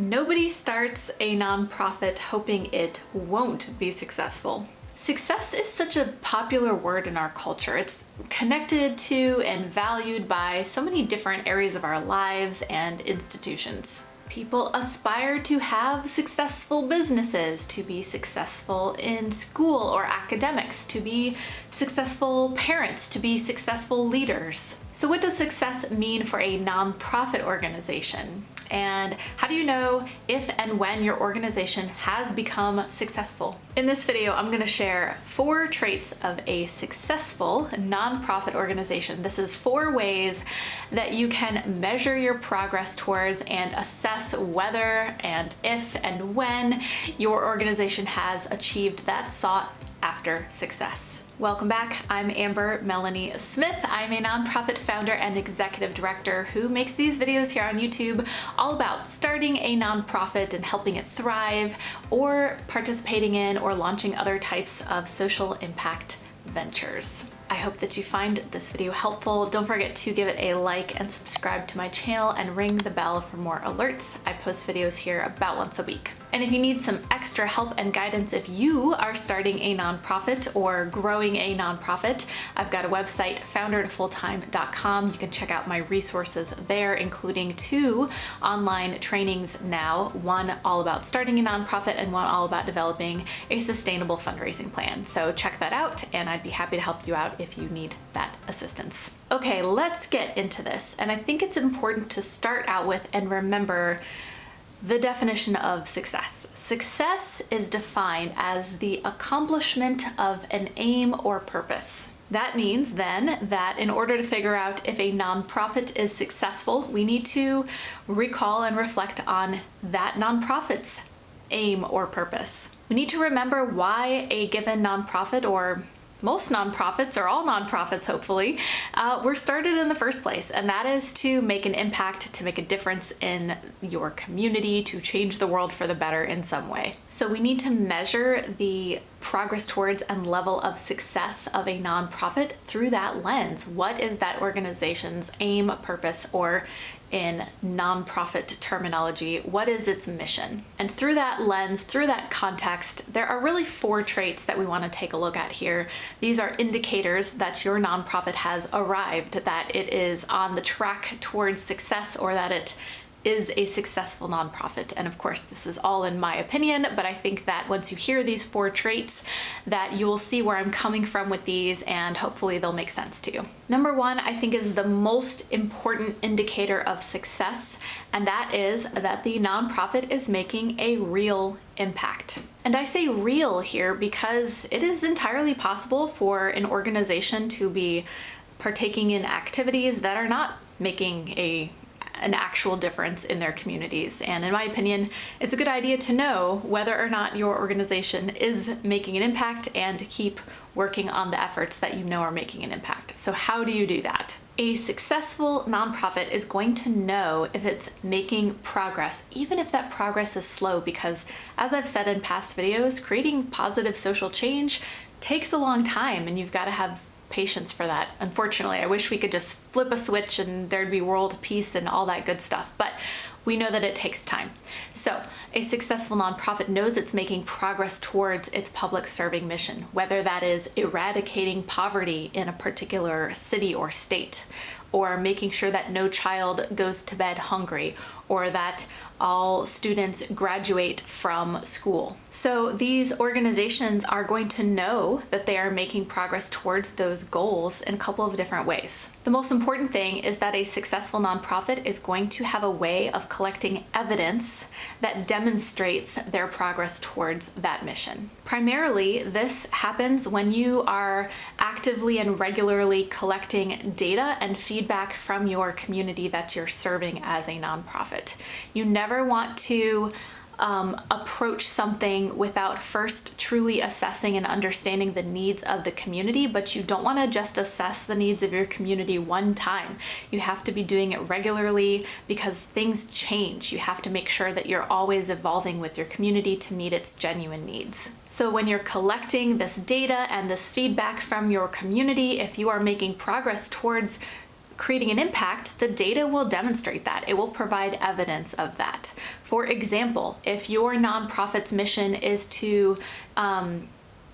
Nobody starts a nonprofit hoping it won't be successful. Success is such a popular word in our culture. It's connected to and valued by so many different areas of our lives and institutions. People aspire to have successful businesses, to be successful in school or academics, to be successful parents, to be successful leaders. So what does success mean for a nonprofit organization? And how do you know if and when your organization has become successful? In this video, I'm going to share 4 traits of a successful nonprofit organization. This is 4 ways that you can measure your progress towards and assess whether and if and when your organization has achieved that sought after success. Welcome back. I'm Amber Melanie Smith. I'm a nonprofit founder and executive director who makes these videos here on YouTube all about starting a nonprofit and helping it thrive, or participating in or launching other types of social impact ventures. I hope that you find this video helpful. Don't forget to give it a like and subscribe to my channel and ring the bell for more alerts. I post videos here about once a week. And if you need some extra help and guidance if you are starting a nonprofit or growing a nonprofit, I've got a website, foundertofulltime.com. You can check out my resources there, including 2 online trainings now, one all about starting a nonprofit and one all about developing a sustainable fundraising plan. So check that out, and I'd be happy to help you out if you need that assistance. Okay, let's get into this. And I think it's important to start out with and remember the definition of success. Success is defined as the accomplishment of an aim or purpose. That means then that in order to figure out if a nonprofit is successful, we need to recall and reflect on that nonprofit's aim or purpose. We need to remember why a given nonprofit, or most nonprofits, or all nonprofits hopefully, were started in the first place, and that is to make an impact, to make a difference in your community, to change the world for the better in some way. So we need to measure the progress towards and level of success of a nonprofit through that lens. What is that organization's aim, purpose, or in nonprofit terminology, what is its mission? And through that lens, through that context, there are really 4 traits that we want to take a look at here. These are indicators that your nonprofit has arrived, that it is on the track towards success, or that it is a successful nonprofit. And of course, this is all in my opinion, but I think that once you hear these 4 traits, that you will see where I'm coming from with these, and hopefully they'll make sense to you. Number 1, I think, is the most important indicator of success, and that is that the nonprofit is making a real impact. And I say real here because it is entirely possible for an organization to be partaking in activities that are not making an actual difference in their communities. And in my opinion, it's a good idea to know whether or not your organization is making an impact and to keep working on the efforts that you know are making an impact. So how do you do that? A successful nonprofit is going to know if it's making progress, even if that progress is slow, because as I've said in past videos, creating positive social change takes a long time, and you've got to have patience for that. Unfortunately, I wish we could just flip a switch and there'd be world peace and all that good stuff, but we know that it takes time. So a successful nonprofit knows it's making progress towards its public serving mission, whether that is eradicating poverty in a particular city or state, or making sure that no child goes to bed hungry, or that all students graduate from school. So these organizations are going to know that they are making progress towards those goals in a couple of different ways. The most important thing is that a successful nonprofit is going to have a way of collecting evidence that demonstrates their progress towards that mission. Primarily, this happens when you are actively and regularly collecting data and feedback from your community that you're serving as a nonprofit. You never want to approach something without first truly assessing and understanding the needs of the community, but you don't want to just assess the needs of your community one time. You have to be doing it regularly because things change. You have to make sure that you're always evolving with your community to meet its genuine needs. So when you're collecting this data and this feedback from your community, if you are making progress towards creating an impact, the data will demonstrate that. It will provide evidence of that. For example, if your nonprofit's mission is to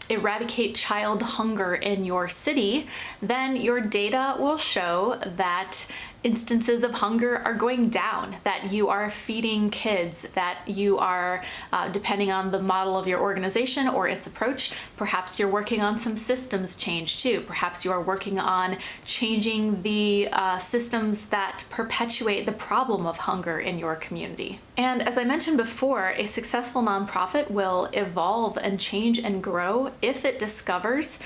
eradicate child hunger in your city, then your data will show that instances of hunger are going down, that you are feeding kids, that you are, depending on the model of your organization or its approach, perhaps you're working on some systems change too. Perhaps you are working on changing the systems that perpetuate the problem of hunger in your community. And as I mentioned before, a successful nonprofit will evolve and change and grow if it discovers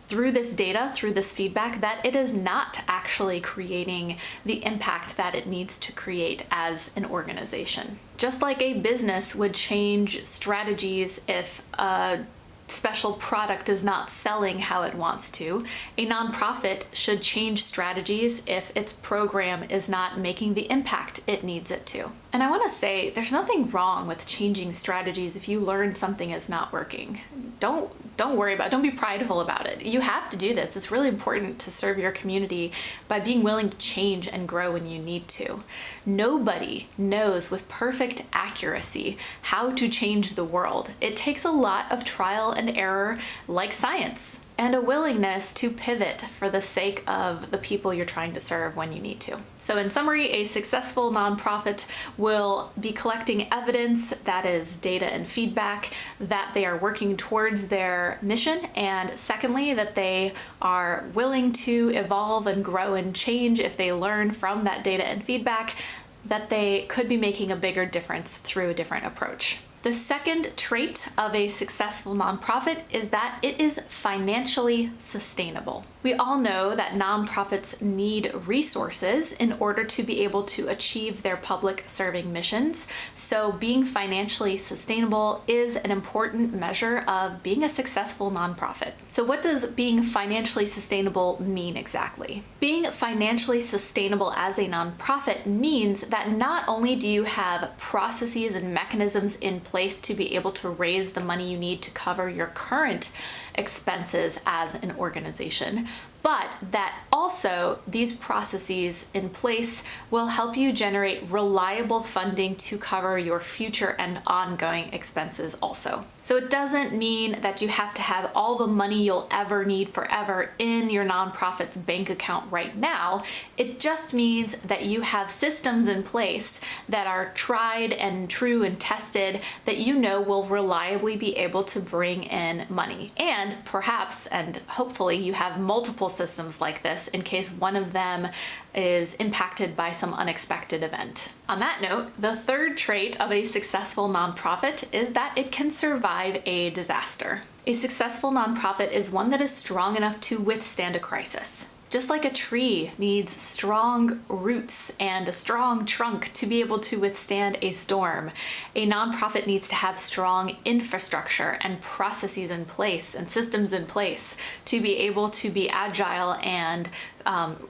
through this data, through this feedback, that it is not actually creating the impact that it needs to create as an organization. Just like a business would change strategies if a special product is not selling how it wants to, a nonprofit should change strategies if its program is not making the impact it needs it to. And I want to say there's nothing wrong with changing strategies if you learn something is not working. Don't worry about it. Don't be prideful about it. You have to do this. It's really important to serve your community by being willing to change and grow when you need to. Nobody knows with perfect accuracy how to change the world. It takes a lot of trial and error, like science, and a willingness to pivot for the sake of the people you're trying to serve when you need to. So in summary, a successful nonprofit will be collecting evidence, that is data and feedback, that they are working towards their mission, and secondly, that they are willing to evolve and grow and change if they learn from that data and feedback, that they could be making a bigger difference through a different approach. The second trait of a successful nonprofit is that it is financially sustainable. We all know that nonprofits need resources in order to be able to achieve their public serving missions. So being financially sustainable is an important measure of being a successful nonprofit. So what does being financially sustainable mean exactly? Being financially sustainable as a nonprofit means that not only do you have processes and mechanisms in place to be able to raise the money you need to cover your current expenses as an organization, but that also these processes in place will help you generate reliable funding to cover your future and ongoing expenses also. So it doesn't mean that you have to have all the money you'll ever need forever in your nonprofit's bank account right now. It just means that you have systems in place that are tried and true and tested that you know will reliably be able to bring in money. And perhaps, and hopefully, you have multiple systems like this in case one of them is impacted by some unexpected event. On that note, the third trait of a successful nonprofit is that it can survive a disaster. A successful nonprofit is one that is strong enough to withstand a crisis. Just like a tree needs strong roots and a strong trunk to be able to withstand a storm, a nonprofit needs to have strong infrastructure and processes in place and systems in place to be able to be agile and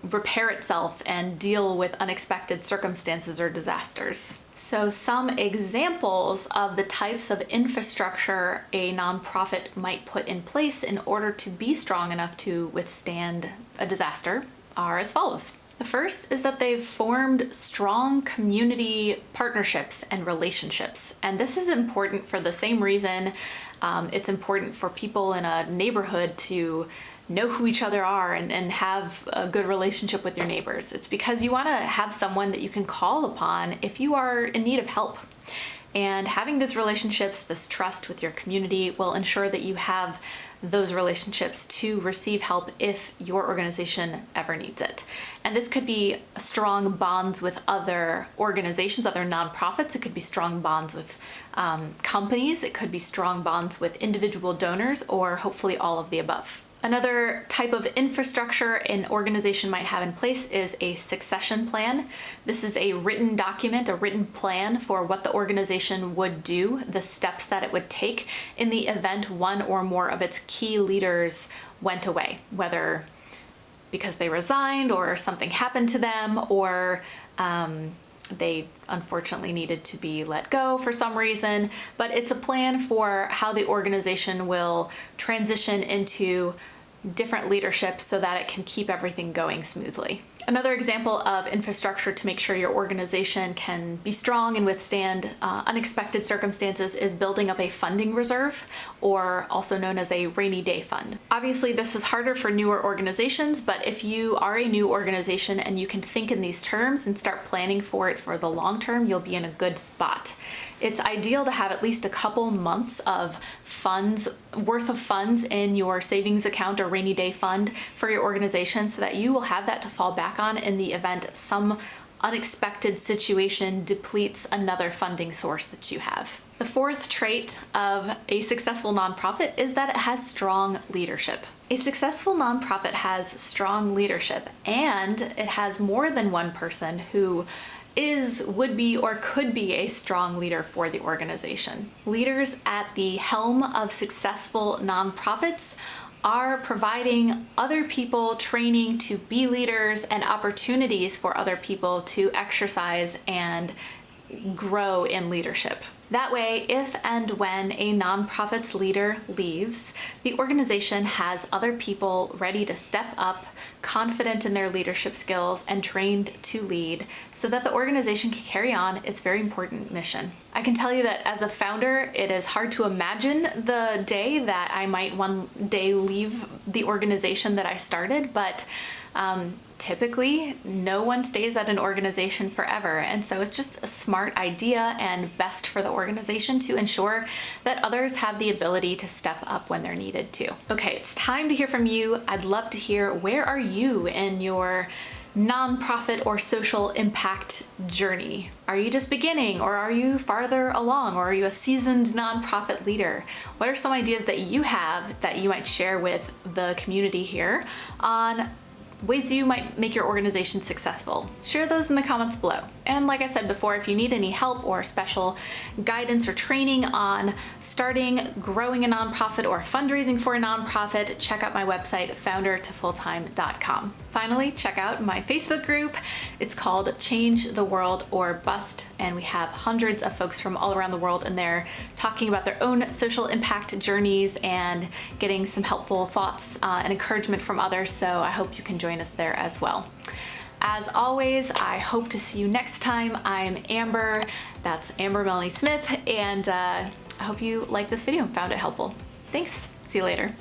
repair itself and deal with unexpected circumstances or disasters. So some examples of the types of infrastructure a nonprofit might put in place in order to be strong enough to withstand a disaster are as follows. The first is that they've formed strong community partnerships and relationships. And this is important for the same reason it's important for people in a neighborhood to know who each other are and have a good relationship with your neighbors. It's because you want to have someone that you can call upon if you are in need of help. And having these relationships, this trust with your community will ensure that you have those relationships to receive help if your organization ever needs it. And this could be strong bonds with other organizations, other nonprofits. It could be strong bonds with companies. It could be strong bonds with individual donors, or hopefully all of the above. Another type of infrastructure an organization might have in place is a succession plan. This is a written document, a written plan for what the organization would do, the steps that it would take in the event one or more of its key leaders went away, whether because they resigned or something happened to them, or they unfortunately needed to be let go for some reason. But it's a plan for how the organization will transition into different leadership so that it can keep everything going smoothly. Another example of infrastructure to make sure your organization can be strong and withstand unexpected circumstances is building up a funding reserve, or also known as a rainy day fund. Obviously, this is harder for newer organizations, but if you are a new organization and you can think in these terms and start planning for it for the long term, you'll be in a good spot. It's ideal to have at least a couple months of worth of funds in your savings account or rainy day fund for your organization, so that you will have that to fall back on in the event some unexpected situation depletes another funding source that you have. The fourth trait of a successful nonprofit is that it has strong leadership. A successful nonprofit has strong leadership, and it has more than one person who is, would be, or could be a strong leader for the organization. Leaders at the helm of successful nonprofits are providing other people training to be leaders and opportunities for other people to exercise and grow in leadership. That way, if and when a nonprofit's leader leaves, the organization has other people ready to step up, confident in their leadership skills, and trained to lead, so that the organization can carry on its very important mission. I can tell you that as a founder, it is hard to imagine the day that I might one day leave the organization that I started, but typically no one stays at an organization forever, and so it's just a smart idea and best for the organization to ensure that others have the ability to step up when they're needed to. Okay, it's time to hear from you. I'd love to hear, where are you in your nonprofit or social impact journey? Are you just beginning, or are you farther along, or are you a seasoned nonprofit leader? What are some ideas that you have that you might share with the community here on ways you might make your organization successful? Share those in the comments below. And like I said before, if you need any help or special guidance or training on starting, growing a nonprofit, or fundraising for a nonprofit, check out my website, foundertofulltime.com. Finally, check out my Facebook group. It's called Change the World or Bust, and we have hundreds of folks from all around the world in there talking about their own social impact journeys and getting some helpful thoughts and encouragement from others, so I hope you can join us there as well. As always, I hope to see you next time. I'm Amber, that's Amber Melanie Smith, and I hope you liked this video and found it helpful. Thanks, see you later.